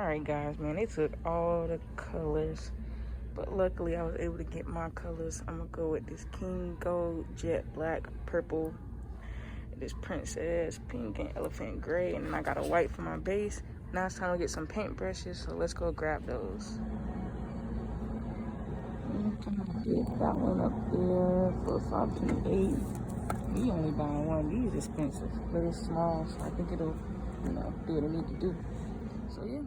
Alright guys, man, they took all the colors, but luckily I was able to get my colors. I'm gonna go with this King Gold, Jet Black, Purple, this Princess Pink, and Elephant Gray, and then I got a white for my base. Now it's time to get some paint brushes, so let's go grab those. I'm gonna get that one up there for $5.28. We only buying one. These expensive, but it's small, so I think it'll, do what it need to do. So yeah.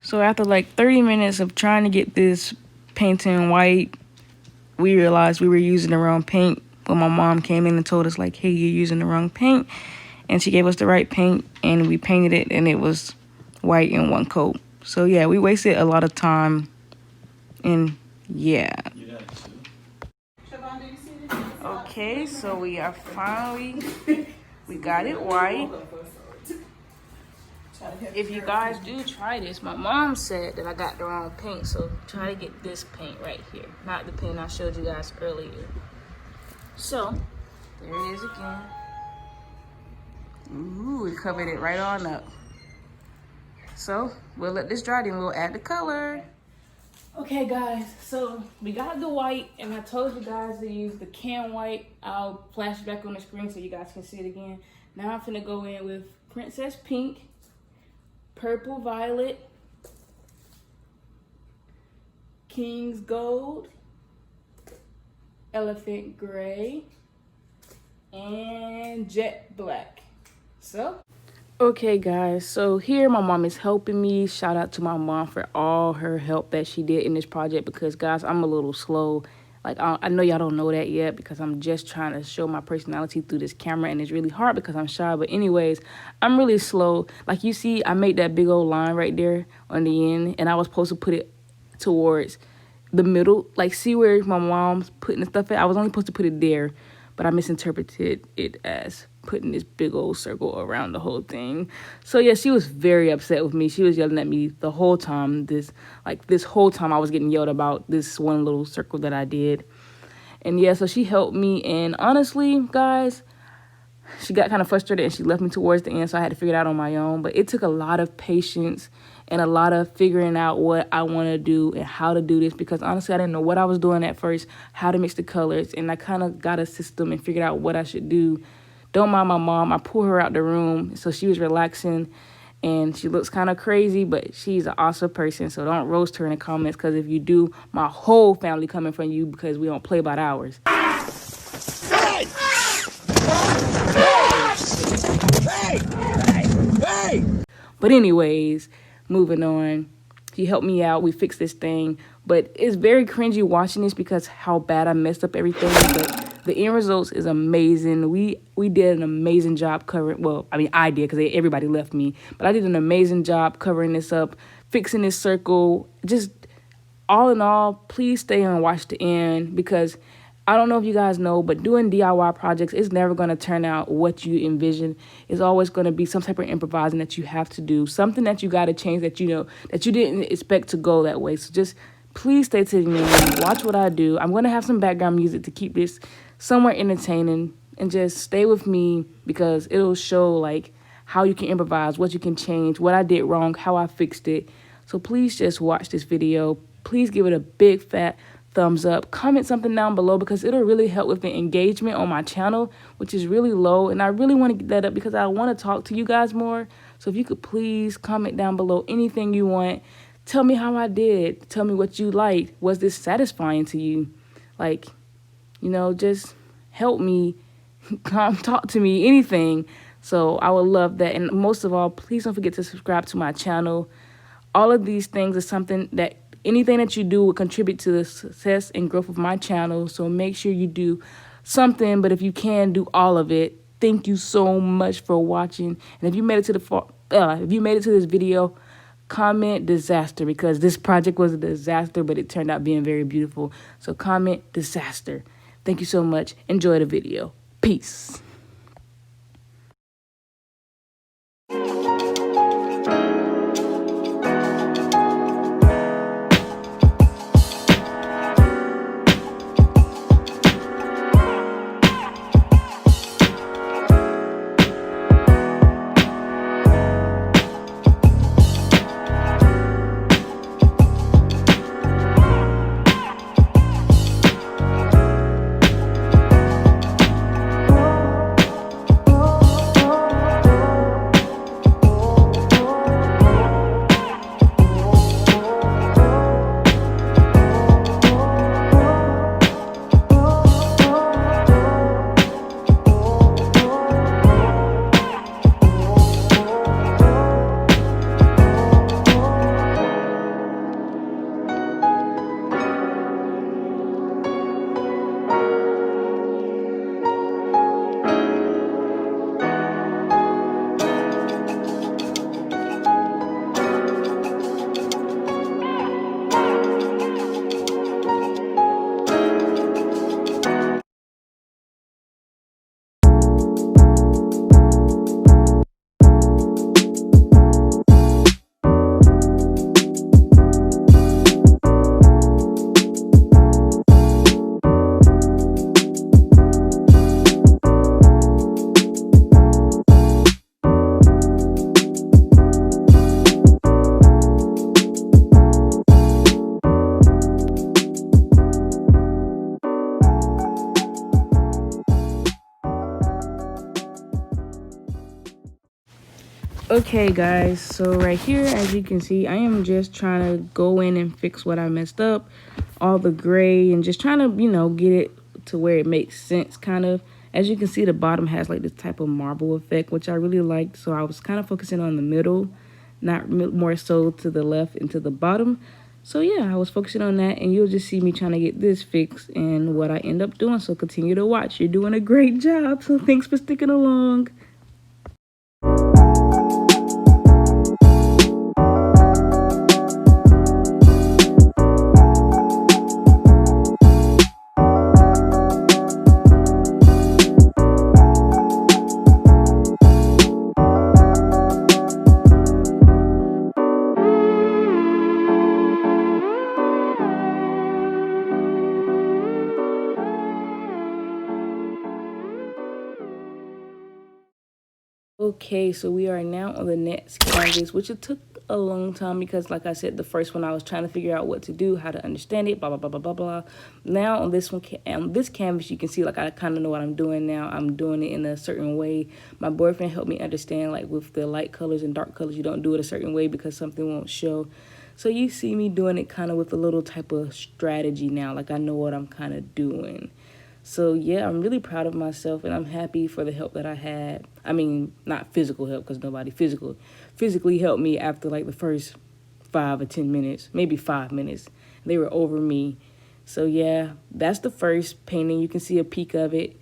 So after like 30 minutes of trying to get this painting white, we realized we were using the wrong paint. When my mom came in and told us like, hey, you're using the wrong paint. And she gave us the right paint and we painted it and it was white in one coat. So yeah, we wasted a lot of time and yeah. Okay, so we are finally, we got it white. If you guys do try this, my mom said that I got the wrong paint, so try to get this paint right here, not the paint I showed you guys earlier. So, there it is again. Ooh, we covered it right on up. So, we'll let this dry, then we'll add the color. Okay guys, so we got the white, and I told you guys to use the can white. I'll flash it back on the screen so you guys can see it again. Now I'm finna go in with Princess Pink, Purple Violet, King's Gold, Elephant Gray, and Jet Black. So, okay guys, so here my mom is helping me. Shout out to my mom for all her help that she did in this project because guys, I'm a little slow. Like, I know y'all don't know that yet because I'm just trying to show my personality through this camera, and it's really hard because I'm shy. But anyways, I'm really slow. Like, you see, I made that big old line right there on the end, and I was supposed to put it towards the middle. Like, see where my mom's putting the stuff at? I was only supposed to put it there, but I misinterpreted it as putting this big old circle around the whole thing. So yeah, she was very upset with me. She was yelling at me the whole time. This whole time I was getting yelled about this one little circle that I did. And yeah, so she helped me, and honestly guys, she got kind of frustrated and she left me towards the end, so I had to figure it out on my own. But it took a lot of patience and a lot of figuring out what I want to do and how to do this, because honestly I didn't know what I was doing at first, how to mix the colors, and I kind of got a system and figured out what I should do. Don't mind my mom. I pulled her out the room, so she was relaxing, and she looks kind of crazy, but she's an awesome person, so don't roast her in the comments, because if you do, my whole family coming from you because we don't play about ours. Hey! Hey! But anyways, moving on. She helped me out. We fixed this thing, but it's very cringy watching this because how bad I messed up everything, but the end results is amazing. We did an amazing job covering, well, I mean, I did because everybody left me, but I did an amazing job covering this up, fixing this circle. Just all in all, please stay and watch the end, because I don't know if you guys know, but doing DIY projects is never going to turn out what you envision. It's always going to be some type of improvising that you have to do, something that you got to change that you know that you didn't expect to go that way. So just please stay to the end. Watch what I do. I'm going to have some background music to keep this somewhat entertaining, and just stay with me because it'll show like how you can improvise, what you can change, what I did wrong, how I fixed it. So please just watch this video. Please give it a big fat thumbs up. Comment something down below because it'll really help with the engagement on my channel, which is really low, and I really want to get that up because I want to talk to you guys more. So if you could please comment down below anything you want. Tell me how I did. Tell me what you liked. Was this satisfying to you? Like, you know, just help me. Come talk to me, anything. So I would love that. And most of all, please don't forget to subscribe to my channel. All of these things are something that anything that you do will contribute to the success and growth of my channel. So make sure you do something, but if you can, do all of it. Thank you so much for watching. And if you made it to this video, comment disaster, because this project was a disaster, but it turned out being very beautiful. So comment disaster. Thank you so much. Enjoy the video. Peace. Okay guys, so right here, as you can see, I am just trying to go in and fix what I messed up, all the gray, and just trying to, you know, get it to where it makes sense, kind of. As you can see, the bottom has like this type of marble effect, which I really liked, so I was kind of focusing on the middle, not more so to the left and to the bottom. So yeah, I was focusing on that, and you'll just see me trying to get this fixed and what I end up doing. So continue to watch. You're doing a great job, so thanks for sticking along. Okay, so we are now on the next canvas, which it took a long time because, like I said, the first one I was trying to figure out what to do, how to understand it, blah, blah, blah, blah, blah, blah. Now on this one, on this canvas, you can see, like, I kind of know what I'm doing now. I'm doing it in a certain way. My boyfriend helped me understand, like, with the light colors and dark colors, you don't do it a certain way because something won't show. So you see me doing it kind of with a little type of strategy now, like I know what I'm kind of doing. So yeah, I'm really proud of myself, and I'm happy for the help that I had. I mean, not physical help, because nobody physically helped me after like the first 5 or 10 minutes, maybe 5 minutes. They were over me. So yeah, that's the first painting. You can see a peek of it.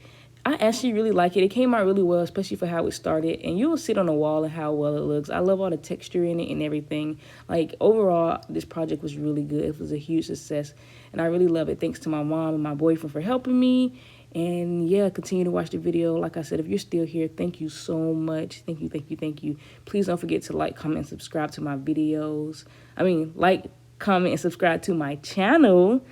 I actually really like it. It came out really well, especially for how it started. And you will see it on the wall and how well it looks. I love all the texture in it and everything. Like, overall, this project was really good. It was a huge success. And I really love it. Thanks to my mom and my boyfriend for helping me. And, yeah, continue to watch the video. Like I said, if you're still here, thank you so much. Thank you, thank you, thank you. Please don't forget to like, comment, and subscribe to my videos. I mean, like, comment, and subscribe to my channel.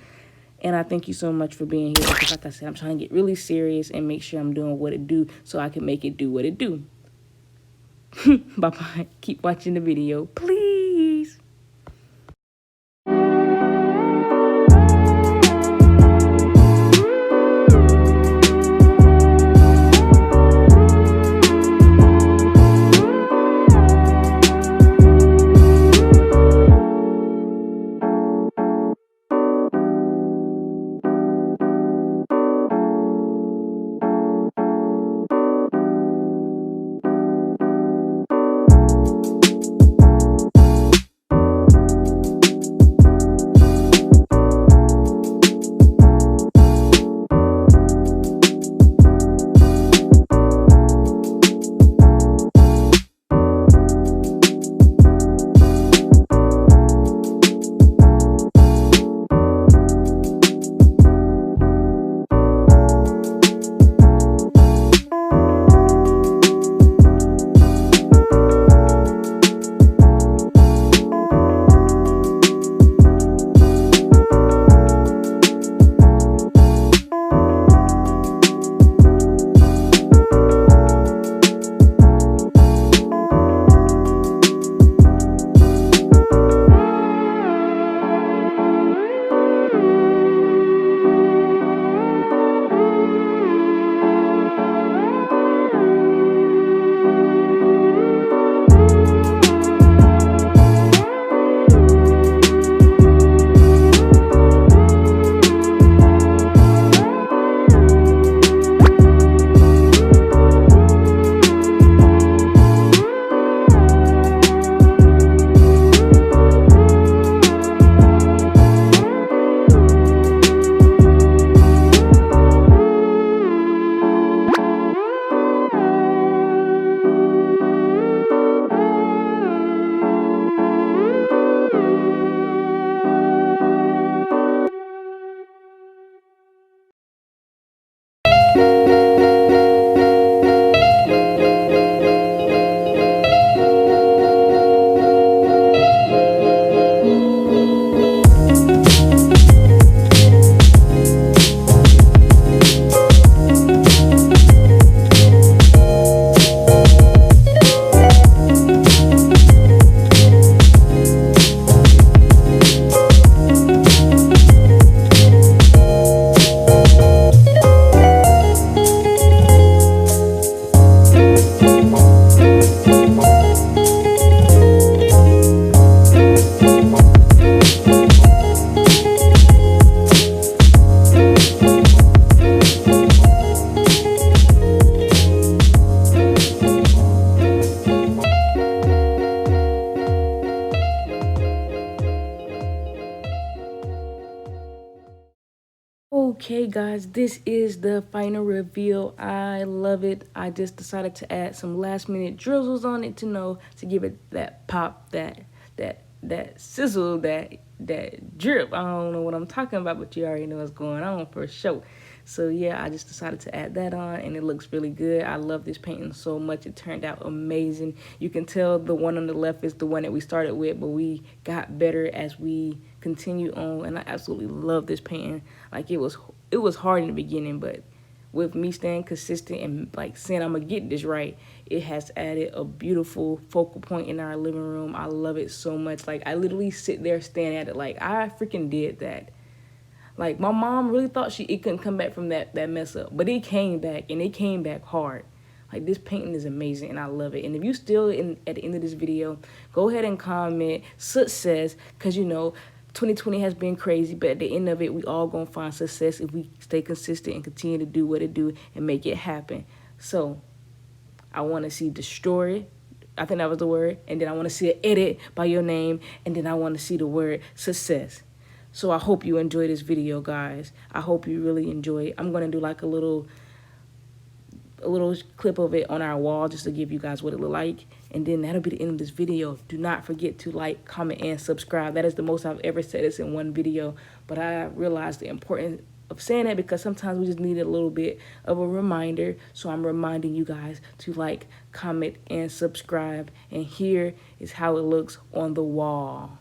And I thank you so much for being here, because like I said, I'm trying to get really serious and make sure I'm doing what it do so I can make it do what it do. Bye-bye. Keep watching the video, please. Okay guys, this is the final reveal. I love it. I just decided to add some last minute drizzles on it to give it that pop, that sizzle, that drip. I don't know what I'm talking about, but you already know what's going on for sure. So yeah, I just decided to add that on, and it looks really good. I love this painting so much. It turned out amazing. You can tell the one on the left is the one that we started with, but we got better as we continue on, and I absolutely love this painting. Like, it was hard in the beginning, but with me staying consistent and like saying I'm gonna get this right, it has added a beautiful focal point in our living room. I love it so much. Like, I literally sit there staring at it like I freaking did that. Like, my mom really thought it couldn't come back from that mess up, but it came back, and it came back hard. Like, this painting is amazing, and I love it. And if you still at the end of this video, go ahead and comment success, because 2020 has been crazy, but at the end of it, we all gonna find success if we stay consistent and continue to do what it do and make it happen. So I want to see destroy, I think that was the word, and then I want to see an edit by your name, and then I want to see the word success. So I hope you enjoy this video, guys. I hope you really enjoy it. I'm gonna do like a little clip of it on our wall just to give you guys what it look like, and then that'll be the end of this video. Do not forget to like, comment, and subscribe. That is the most I've ever said this in one video, but I realized the importance of saying that because sometimes we just need a little bit of a reminder. So I'm reminding you guys to like, comment, and subscribe, and here is how it looks on the wall.